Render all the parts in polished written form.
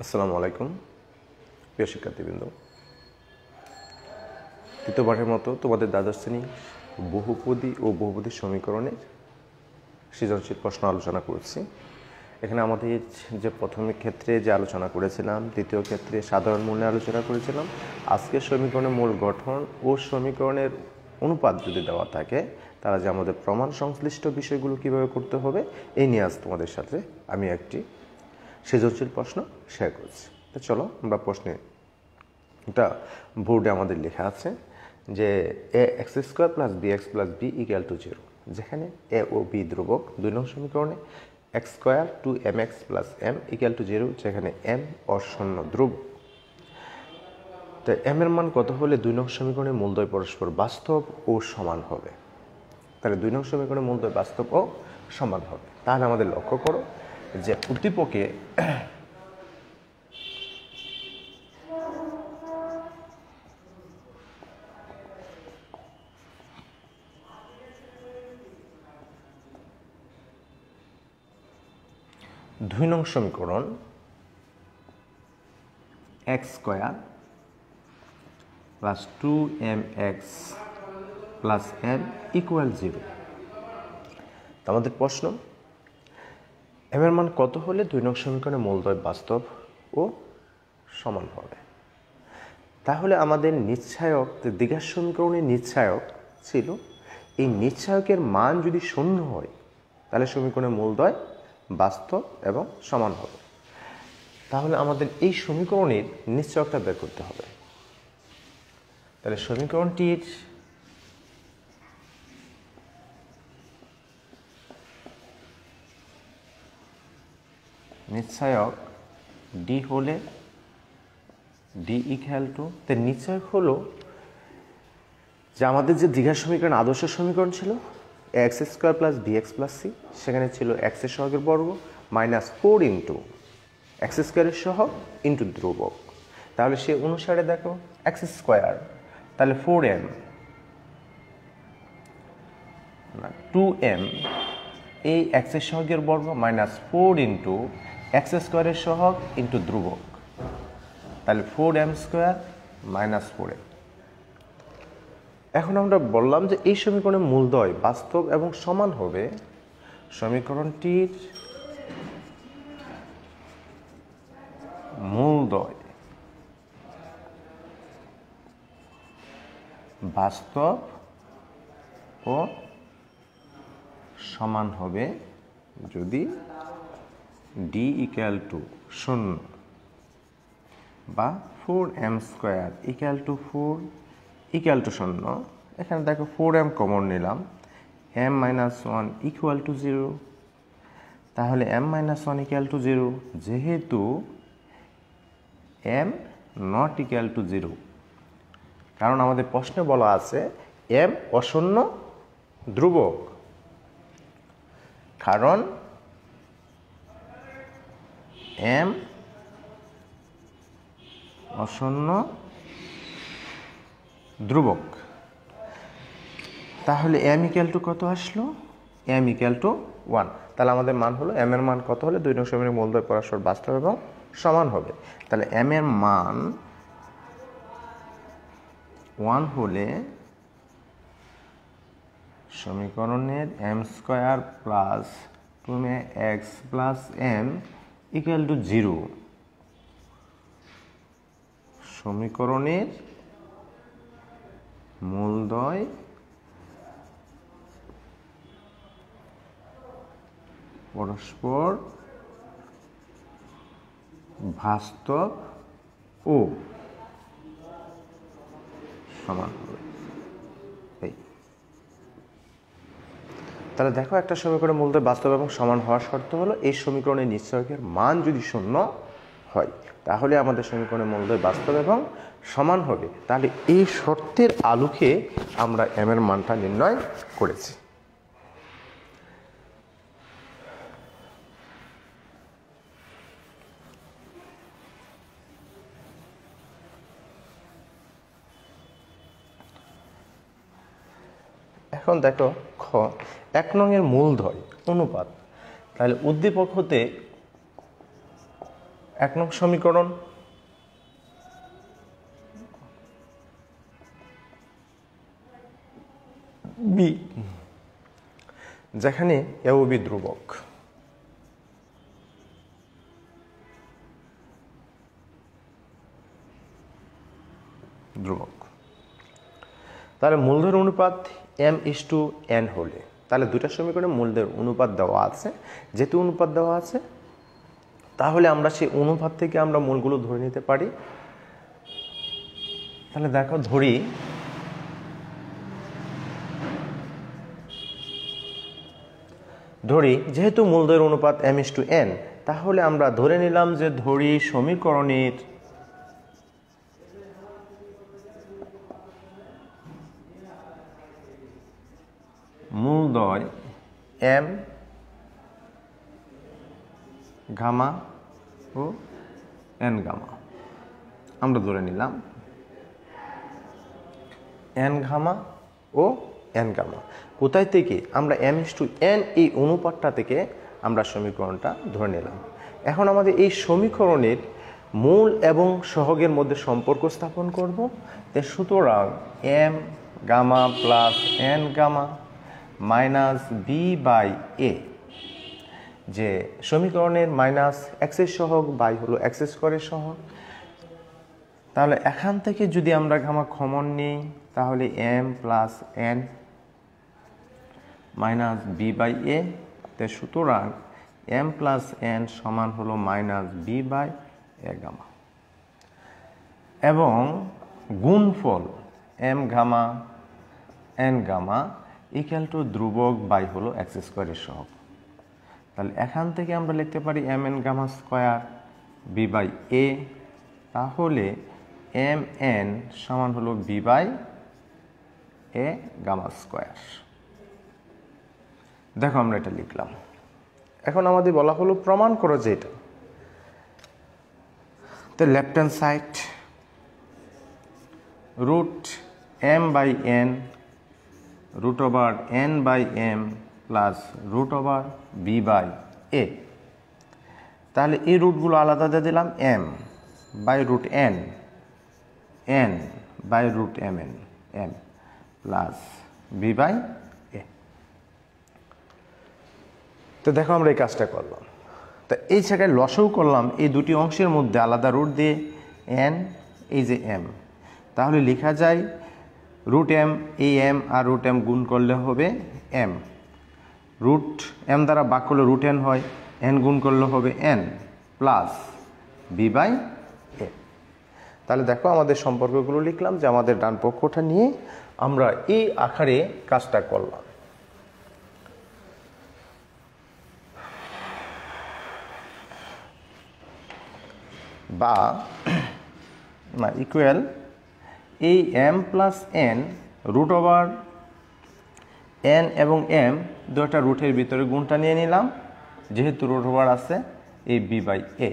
আসসালামু আলাইকুম প্রিয় শিক্ষার্থীবৃন্দ, তৃতীয়বারের মতো তোমাদের দ্বাদশ শ্রেণী বহুপদী ও বহুপদী সমীকরণের সৃজনশীল প্রশ্ন আলোচনা করছি। এখানে আমাদের যে প্রথম ক্ষেত্রে যে আলোচনা করেছিলাম, দ্বিতীয় ক্ষেত্রে সাধারণ মূল্যে আলোচনা করেছিলাম। আজকের সমীকরণের মূল গঠন ও সমীকরণের অনুপাত যদি দেওয়া থাকে, তারা যে আমাদের প্রমাণ সংশ্লিষ্ট বিষয়গুলো কিভাবে করতে হবে, এই নিয়ে আজ তোমাদের সাথে আমি একটি সৃজনশীল প্রশ্ন শেয়ার করছি। তো চলো আমরা প্রশ্নে, এটা বোর্ডে আমাদের লেখা আছে যে a x square plus b x plus b equal to 0, যেখানে এ ও বি ধ্রুবক। 2 নং সমীকরণে x square 2mx plus m equal to 0, যেখানে এম অশূন্য ধ্রুবক। তো এম এর মান কত হলে 2 নং সমীকরণের মূলদ্বয় পরস্পর বাস্তব ও সমান হবে? তাহলে 2 নং সমীকরণের মূলদ্বয় বাস্তব ও সমান হবে। তাহলে আমাদের লক্ষ্য করো যে উদ্দীপকে দুই নং সমীকরণ x square plus 2mx plus m equal 0। আমাদের প্রশ্ন, এম এর মান কত হলে 2 নং সমীকরণের মূলদ্বয় বাস্তব ও সমান হবে? তাহলে আমাদের নিশ্চায়ক, দ্বিঘাত সমীকরণের নিশ্চায়ক ছিল, এই নিশ্চায়কের মান যদি 0 হয় তাহলে সমীকরণের মূলদ্বয় বাস্তব এবং সমান হবে। তাহলে আমাদের এই সমীকরণের নিশ্চয়কটা বের করতে হবে। তাহলে সমীকরণটির নিশ্চয়ক ডি হলে ডি ইকুয়াল টু, নিশ্চয়ক হলো যে আমাদের যে দ্বিঘাত সমীকরণ, আদর্শ সমীকরণ ছিল x square plus b x plus c, সেখানে ছিল এক্সের সহগের বর্গ মাইনাস 4 ইন্টু এক্স স্কোয়ারের সহগ ইন্টু ধ্রুবক। তাহলে সে অনুসারে দেখো এক্স স্কোয়ার, তাহলে 4m 2m এই এক্সের সহগের বর্গ মাইনাস 4 ইন্টু এক্স স্কোয়ারের সহগ ইন্টু ধ্রুবক, তাহলে 4m স্কোয়ার মাইনাস 4m। এখন আমরা বললাম যে এই সমীকরণের মূলদ্বয় বাস্তব এবং সমান হবে। সমীকরণটির মূলদ্বয় বাস্তব ও সমান হবে যদি ডি ইকুয়াল টু 0 বা 4m square equal to 4 equal to 0। এখানে দেখো 4m কমন নিলাম, m মাইনাস 1 ইকুয়াল টু 0। তাহলে m মাইনাস 1 ইকুয়াল টু 0, যেহেতু m নট ইকুয়াল টু 0, কারণ আমাদের প্রশ্নে বলা আছে m অশূন্য ধ্রুবক। কারণ m অশূন্য ধ্রুবক। তাহলে m ইকুয়াল টু কত আসলো? m equal to 1। তাহলে আমাদের মান হলো, m এর মান কত হলে 2 নং সমীকরণের মূলদ্বয় পরস্পর বাস্তব এবং সমান হবে? তাহলে m এর মান 1 হলে সমীকরণের m square plus 2mx plus m equal to 0, সমীকরণের মূলদ্বয় পরস্পর বাস্তব ও সমান হবে। তাহলে দেখো, একটা সমীকরণের মূলদ্বয় বাস্তব এবং সমান হওয়ার শর্ত হলো এই সমীকরণের নিশ্চয়কের মান যদি 0 হয় তাহলে আমাদের সমীকরণের মূলদ্বয় বাস্তব এবং সমান হবে। তাহলে এই শর্তের আলোকে আমরা m এর মানটা নির্ণয় করেছি। এখন দেখো খ, 1 নং এর মূলদ্বয় অনুপাত। তাহলে উদ্দীপক হতে 1 নং সমীকরণ বি, যেখানে এ ও বি ধ্রুবক। তাহলে মূলধন অনুপাত m:n হলে, তাহলে দুইটা সমীকরণে মূলধন অনুপাত দেওয়া আছে। যেহেতু অনুপাত দেওয়া আছে, তাহলে আমরা সেই অনুপাত থেকে আমরা মূলগুলো ধরে নিতে পারি। তাহলে দেখো ধরি যেহেতু মূলধন অনুপাত m:n, তাহলে আমরা ধরে নিলাম যে সমীকরণের মূলদ্বয় m গামা ও n গামা, আমরা ধরে নিলাম n গামা ও n গামা। কোথায় থেকে? আমরা m:n এই অনুপাতটা থেকে আমরা সমীকরণটা ধরে নিলাম। এখন আমাদের এই সমীকরণের মূল এবং সহগের মধ্যে সম্পর্ক স্থাপন করব। সুতরাং m gamma plus n gamma minus b by a, যে সমীকরণের মাইনাস এক্সের সহগ, বাই হলো এক্স স্কয়ারের সহগ। তাহলে এখান থেকে যদি আমরা গামা কমন নিই, তাহলে m plus n minus b by a. সুতরাং m প্লাস n সমান হলো minus b by a gamma, এবং গুণফল m gamma n gamma equal to ধ্রুবক বাই হলো এক্স স্কয়ারের সহগ। তাহলে এখান থেকে আমরা লিখতে পারি mn gamma square b by a. তাহলে mn সমান হলো b by a gamma square. দেখো আমরা এটা লিখলাম। এখন আমাদের বলা হলো প্রমাণ করো যে এটা, তো left hand side root m by n root over n by m plus root over b by a. তাহলে এই রুটগুলো আলাদা দিয়ে দিলাম, m by root n, n by root mn, m plus b by a. তো দেখো আমরা এই কাজটা করলাম। তো এই জায়গায় লসও করলাম, এই দুটি অংশের মধ্যে আলাদা রুট দিয়ে n, এই যে m, তাহলে লেখা যায় রুট m, এই m আর রুট m গুণ করলে হবে m, রুট m দ্বারা ভাগ করলে রুট n হয়, n গুণ করলে হবে n plus b by a. তাহলে দেখো আমাদের সম্পর্কগুলো লিখলাম, যে আমাদের ডান পক্ষটা নিয়ে আমরা এই আকারে কাজটা করলাম। বা ইকুয়াল এই m plus n root over n এবং m দুটা রুটের ভিতরে গুণটা নিয়ে নিলাম, যেহেতু রুট ওভার আছে এই বি বাই এ।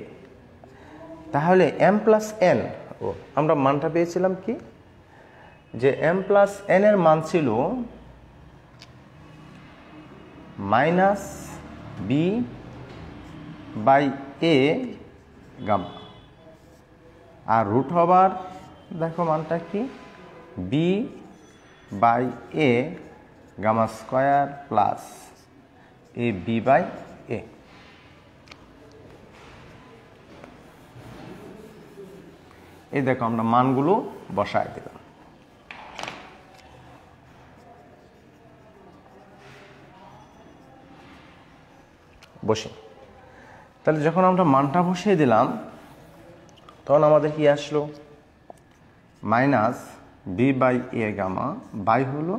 তাহলে m প্লাস n, আমরা মানটা পেয়েছিলাম কি, যে m প্লাস n এর মান ছিল minus b by a gamma, আর রুট ওভার দেখো মানটা কি, b by a gamma square plus a b by a. এই দেখো আমরা মানগুলো বসায় দিলাম। বসে তাহলে যখন আমরা মানটা বসিয়ে দিলাম, তখন আমাদের কি আসলো, minus b by a gamma by হলো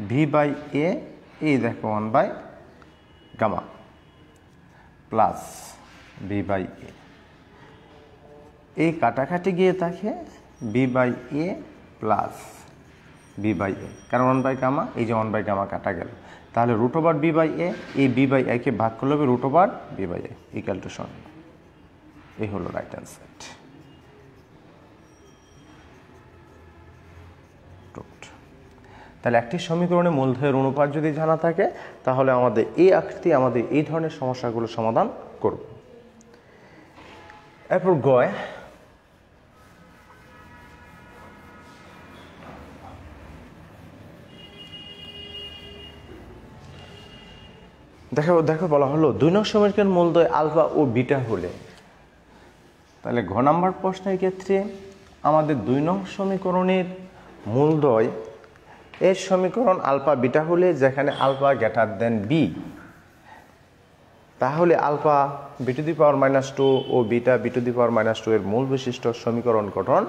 ভি বাই এ, এই দেখো 1 by gamma plus b by a. এই কাটাকাটি গিয়ে থাকে b by a plus b by a, কারণ 1 বাই গামা, এই যে 1 বাই গামা কাটা গেল। তাহলে root over b by a, এই বি বাই একে ভাগ করলে হবে root over b by a equal to 0। এই হলো রাইট হ্যান্ড সাইড। তাহলে একটি সমীকরণে মূলধনের অনুপাত যদি জানা থাকে, তাহলে আমাদের এই আকৃতি, আমাদের এই ধরনের সমস্যাগুলো সমাধান করব। এরপর গয় দেখো বলা হলো 2 নং সমীকরণ মূলদ্বয় আলফা ও বিটা হলে, তাহলে ঘ নাম্বার প্রশ্নের ক্ষেত্রে আমাদের 2 নং সমীকরণের মূলদ্বয় এর সমীকরণ আলফা বিটা হলে, যেখানে আলফা গ্রেটার দেন বি, তাহলে আলফা b⁻²2 ও বিটা b⁻²2 এর মূল বিশিষ্ট সমীকরণ গঠন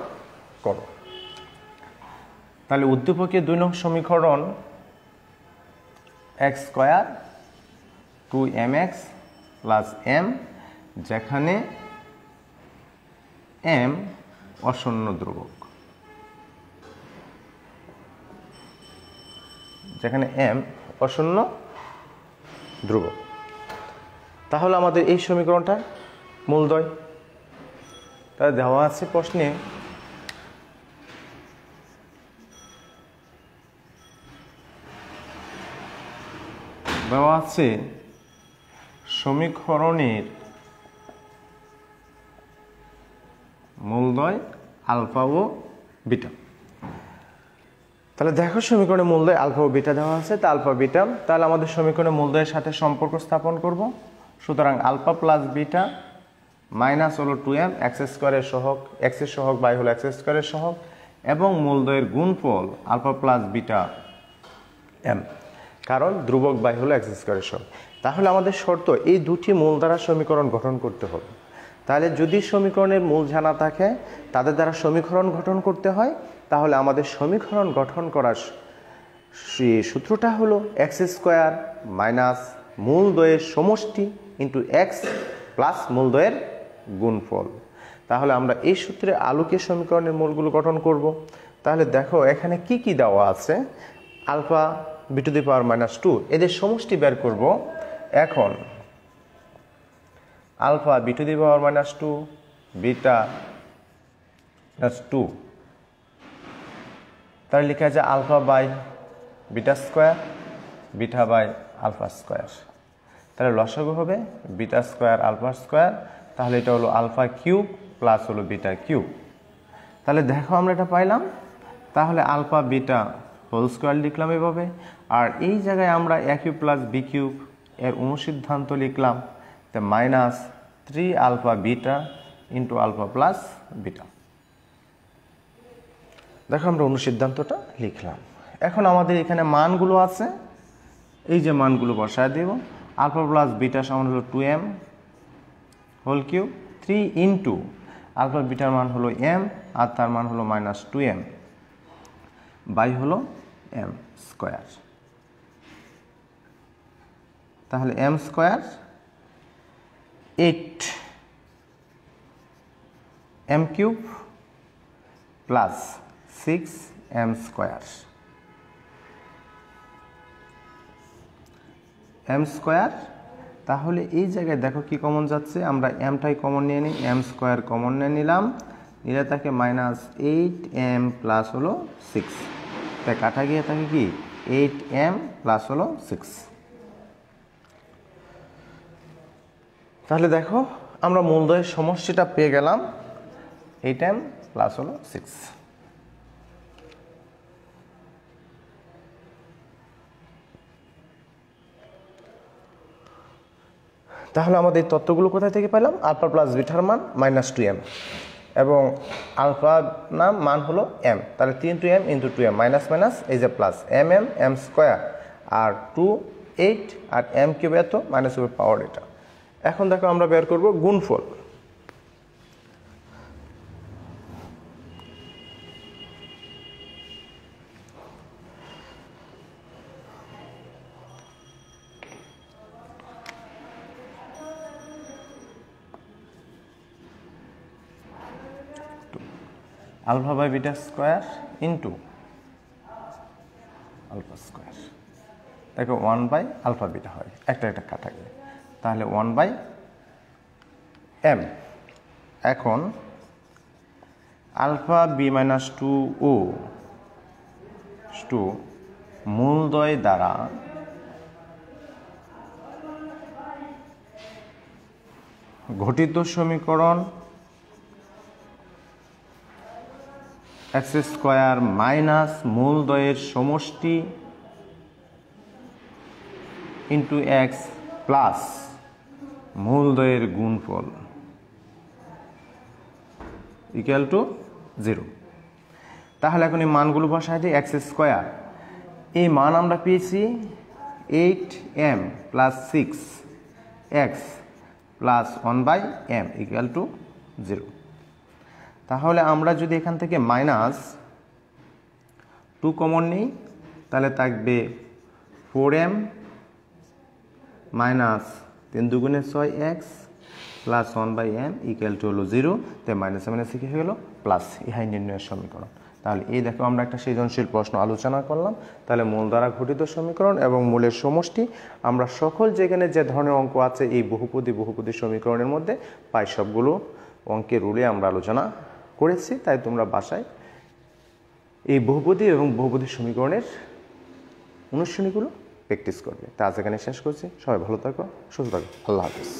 করো। তাহলে উদ্দীপকে 2 নং সমীকরণ x² 2mx + m, যেখানে m অশূন্য ধ্রুবক, তাহলে আমাদের এই সমীকরণটা মূলদ্বয়। তাহলে দেওয়া আছে প্রশ্নে সমীকরণের মূলদ্বয় আলফা ও বিটা। তাহলে দেখো সমীকরণের মূলদ্বয় আলফা ও বিটা দেওয়া আছে, তা আলফা বিটা, তাহলে আমাদের সমীকরণের মূলদ্বয়ের সাথে সম্পর্ক স্থাপন করব। সুতরাং আলফা প্লাস বিটা মাইনাস হলো 2m, x² এর সহগ, x এর সহগ বাই হলো x² এর সহগ, এবং মূলদ্বয়ের গুণফল আলফা প্লাস বিটা m, কারণ ধ্রুবক বাই হলো x² এর সহগ। তাহলে আমাদের শর্ত এই দুটি মূল দ্বারা সমীকরণ গঠন করতে হবে। তাহলে যদি সমীকরণের মূল জানা থাকে, তাদের দ্বারা সমীকরণ গঠন করতে হয়, তাহলে আমাদের সমীকরণ গঠন করার সূত্রটা হলো x² মাইনাস মূলদ্বয়ের সমষ্টি ইন্টু x প্লাস মূলদ্বয়ের গুণফল। তাহলে আমরা এই সূত্রের আলোকে সমীকরণের মূলগুলো গঠন করব। তাহলে দেখো এখানে কি কি দেওয়া আছে, আলফা b⁻², এদের সমষ্টি বের করব। এখন আলফা b⁻², বিটা +2, তাহলে লেখা যায় আলফা বাই বিটা², বিটা বাই α²। তাহলে লসাগু হবে বিটা² α², তাহলে এটা হলো আলফা কিউব প্লাস হলো বিটা কিউব। তাহলে দেখো আমরা এটা পাইলাম। তাহলে আলফা বিটা হোল স্কোয়ার লিখলাম এভাবে, আর এই জায়গায় আমরা a³ + b³ এর অনুসিদ্ধান্ত লিখলাম, তো -3α beta into alpha plus beta. দেখো আমরা অনুসিদ্ধান্তটা লিখলাম। এখন আমাদের এখানে মানগুলো আছে, এই যে মানগুলো বসায় দেব। আলফা প্লাস বিটা সমান হলো 2m whole cube, 3 into alpha বিটার মান হলো m আর তার মান হলো -2m বাই হলো m²। তাহলে m² 8m³ plus 6m²। m², তাহলে এই জায়গায় দেখো কি কমন যাচ্ছে, আমরা mটাই কমন নিয়ে নিই, m² কমন নিয়ে নিলাম, নিলে থাকে -8m প্লাস হলো 6, তাই কাটা গিয়ে থাকে কি 8m প্লাস হলো 6। তাহলে দেখো আমরা মূলদ্বয়ের সমষ্টিটা পেয়ে গেলাম, 8m প্লাস হলো 6। তাহলে আমাদের এই তথ্যগুলো কোথায় থেকে পেলাম, আলফা প্লাস বিটার মান -2m এবং আলফা মান হলো m, তাহলে 3 × m × 2m মাইনাস মাইনাস এই যে প্লাস m² আর 2 8 আর m³ এত মাইনাস হবে পাওয়ার এটা। এখন দেখো আমরা বের করব গুণফল। আলফা বাই বিটা² ইন্টু α², দেখো 1 বাই আলফা বিটা হয়, একটা একটা কাটা গেলে, তাহলে 1/m। এখন আলফা b-2 মূলদ্বয় দ্বারা ঘটিত সমীকরণ এক্স স্কোয়ার মাইনাস মূলদ্বয়ের সমষ্টি ইন্টু এক্স প্লাস মূলদ্বয়ের গুণফল ইকুয়াল টু 0। তাহলে এখন এই মানগুলো বসাই দিই। এক্স স্কোয়ার এই মান আমরা পেয়েছি 8m plus 6x plus 1/m equal to 0। তাহলে আমরা যদি এখান থেকে মাইনাস 2 কমন নিই তাহলে থাকবে 4m মাইনাস 3 দুগুণে 6x plus 1/m equal to হলো 0। তাই মাইনাস মাইনাস কি হয়ে গেল প্লাস, ইহাই নির্ণয়ের সমীকরণ। তাহলে এই দেখো আমরা একটা সৃজনশীল প্রশ্ন আলোচনা করলাম। তাহলে মূল দ্বারা ঘটিত সমীকরণ এবং মূলের সমষ্টি আমরা সকল যেখানে যে ধরনের অঙ্ক আছে এই বহুপদী সমীকরণের মধ্যে প্রায় সবগুলো অঙ্কের রুলে আমরা আলোচনা করেছি। তাই তোমরা বাসায় এই বহুপদী এবং বহুপদী সমীকরণের অনুশীলনীগুলো প্র্যাকটিস করবে। তা আজ এখানে শেষ করছি। সবাই ভালো থাকো, সুস্থ থাকো, আল্লাহ হাফিজ।